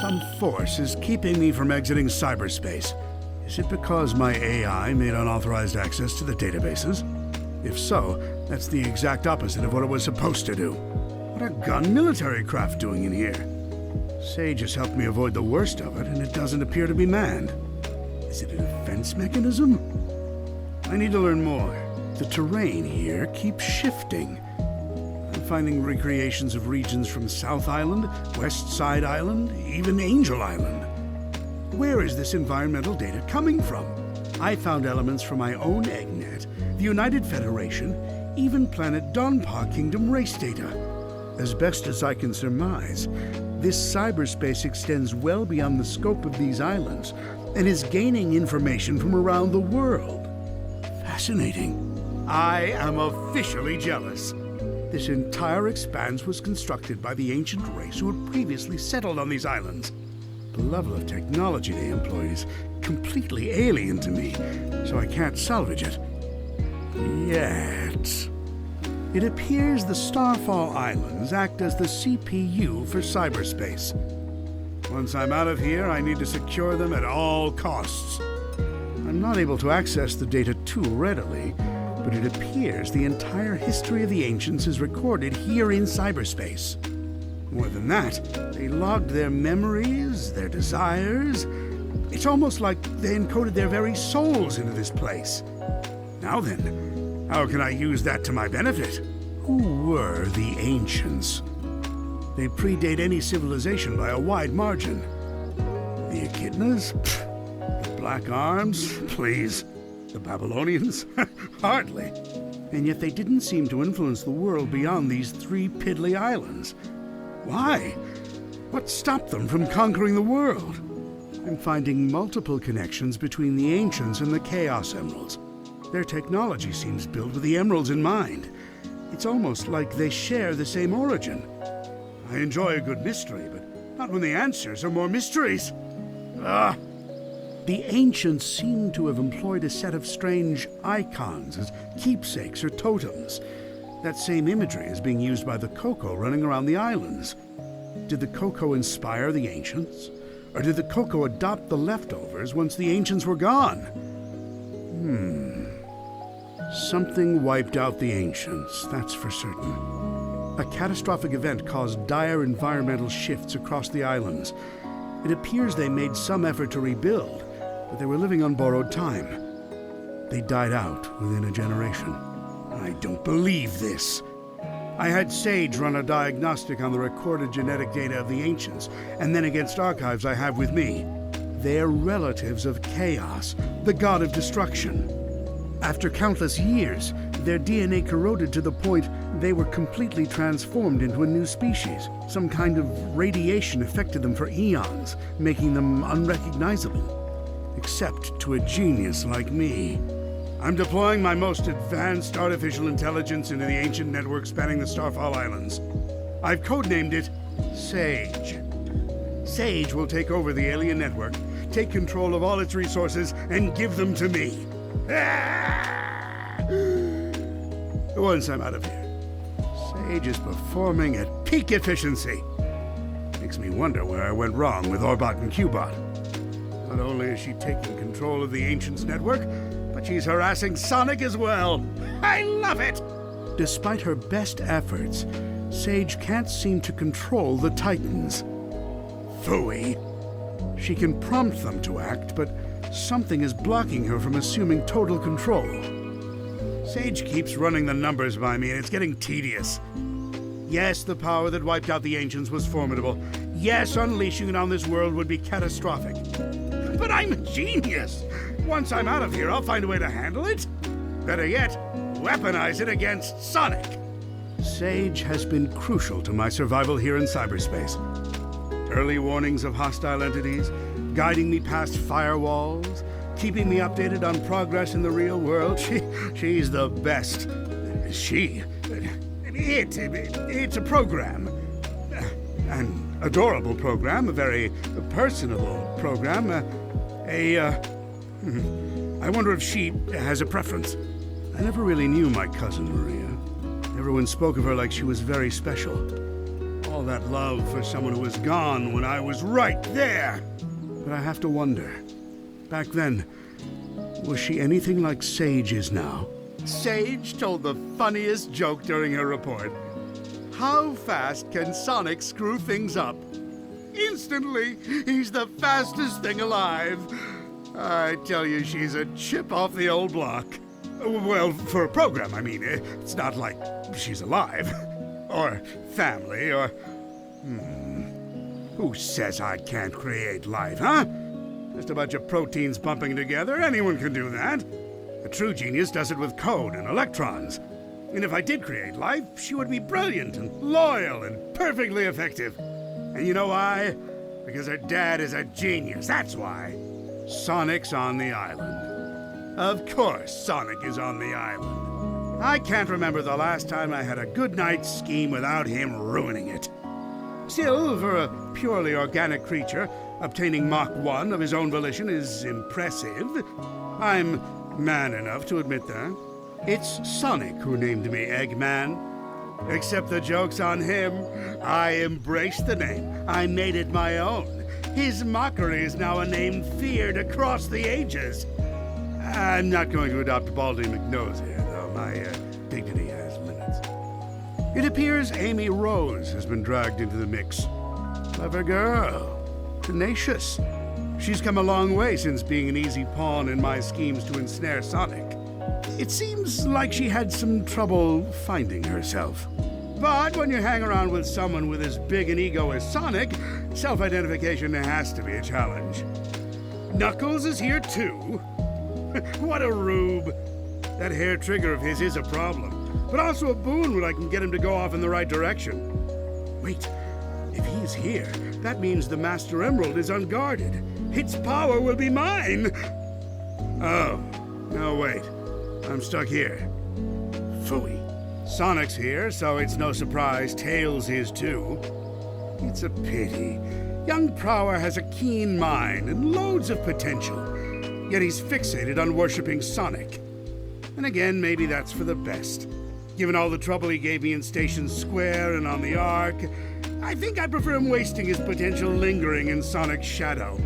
Some force is keeping me from exiting cyberspace. Is it because my AI made unauthorized access to the databases? If so, that's the exact opposite of what it was supposed to do. What are gun military craft doing in here? Sage has helped me avoid the worst of it, and it doesn't appear to be manned. Is it a defense mechanism? I need to learn more. The terrain here keeps shifting. I'm finding recreations of regions from South Island, West Side Island, even Angel Island. Where is this environmental data coming from? I found elements from my own EggNet, the United Federation, even planet Donpa Kingdom race data. As best as I can surmise, this cyberspace extends well beyond the scope of these islands and is gaining information from around the world. Fascinating. I am officially jealous. This entire expanse was constructed by the ancient race who had previously settled on these islands. The level of technology they employed is completely alien to me, so I can't salvage it. Yet. It appears the Starfall Islands act as the CPU for cyberspace. Once I'm out of here, I need to secure them at all costs. I'm not able to access the data too readily, but it appears the entire history of the Ancients is recorded here in cyberspace. More than that, they logged their memories, their desires. It's almost like they encoded their very souls into this place. Now then, how can I use that to my benefit? Who were the Ancients? They predate any civilization by a wide margin. The Echidnas? The Black Arms? Please. The Babylonians? Hardly. And yet they didn't seem to influence the world beyond these 3 piddly islands. Why? What stopped them from conquering the world? I'm finding multiple connections between the Ancients and the Chaos Emeralds. Their technology seems built with the Emeralds in mind. It's almost like they share the same origin. I enjoy a good mystery, but not when the answers are more mysteries. The Ancients seem to have employed a set of strange icons as keepsakes or totems. That same imagery is being used by the Coco running around the islands. Did the Coco inspire the Ancients? Or did the Coco adopt the leftovers once the Ancients were gone? Something wiped out the Ancients, that's for certain. A catastrophic event caused dire environmental shifts across the islands. It appears they made some effort to rebuild, but they were living on borrowed time. They died out within a generation. I don't believe this. I had Sage run a diagnostic on the recorded genetic data of the Ancients, and then against archives I have with me. They're relatives of Chaos, the god of destruction. After countless years, their DNA corroded to the point they were completely transformed into a new species. Some kind of radiation affected them for eons, making them unrecognizable. Except to a genius like me. I'm deploying my most advanced artificial intelligence into the ancient network spanning the Starfall Islands. I've codenamed it Sage. Sage will take over the alien network, take control of all its resources, and give them to me. Once I'm out of here, Sage is performing at peak efficiency. Makes me wonder where I went wrong with Orbot and Qbot. Not only is she taking control of the Ancients' network, but she's harassing Sonic as well. I love it! Despite her best efforts, Sage can't seem to control the Titans. Phooey. She can prompt them to act, but something is blocking her from assuming total control. Sage keeps running the numbers by me, and it's getting tedious. Yes, the power that wiped out the Ancients was formidable. Yes, unleashing it on this world would be catastrophic. But I'm a genius! Once I'm out of here, I'll find a way to handle it. Better yet, weaponize it against Sonic. Sage has been crucial to my survival here in cyberspace. Early warnings of hostile entities, guiding me past firewalls, keeping me updated on progress in the real world. She's the best. It's a program. An adorable program, a very personable program. I wonder if she has a preference. I never really knew my cousin Maria. Everyone spoke of her like she was very special. All that love for someone who was gone when I was right there. But I have to wonder, back then, was she anything like Sage is now? Sage told the funniest joke during her report. How fast can Sonic screw things up? Instantly, he's the fastest thing alive. I tell you, she's a chip off the old block. Well, for a program, I mean. It's not like she's alive. Or family, or... Who says I can't create life, huh? Just a bunch of proteins bumping together, anyone can do that. A true genius does it with code and electrons. And if I did create life, she would be brilliant and loyal and perfectly effective. And you know why? Because her dad is a genius, that's why. Sonic's on the island. Of course Sonic is on the island. I can't remember the last time I had a good night's scheme without him ruining it. Still, for a purely organic creature, obtaining Mach 1 of his own volition is impressive. I'm man enough to admit that. It's Sonic who named me Eggman. Except the joke's on him. I embraced the name. I made it my own. His mockery is now a name feared across the ages. I'm not going to adopt Baldy McNose here, though. My dignity has limits. It appears Amy Rose has been dragged into the mix. Clever girl. Tenacious. She's come a long way since being an easy pawn in my schemes to ensnare Sonic. It seems like she had some trouble finding herself. But when you hang around with someone with as big an ego as Sonic, self-identification has to be a challenge. Knuckles is here too. What a rube. That hair trigger of his is a problem, but also a boon when I can get him to go off in the right direction. Wait, if he's here, that means the Master Emerald is unguarded. Its power will be mine. Oh, no wait. I'm stuck here. Phooey. Sonic's here, so it's no surprise Tails is too. It's a pity. Young Prower has a keen mind and loads of potential, yet he's fixated on worshipping Sonic. And again, maybe that's for the best. Given all the trouble he gave me in Station Square and on the Ark, I think I prefer him wasting his potential lingering in Sonic's shadow.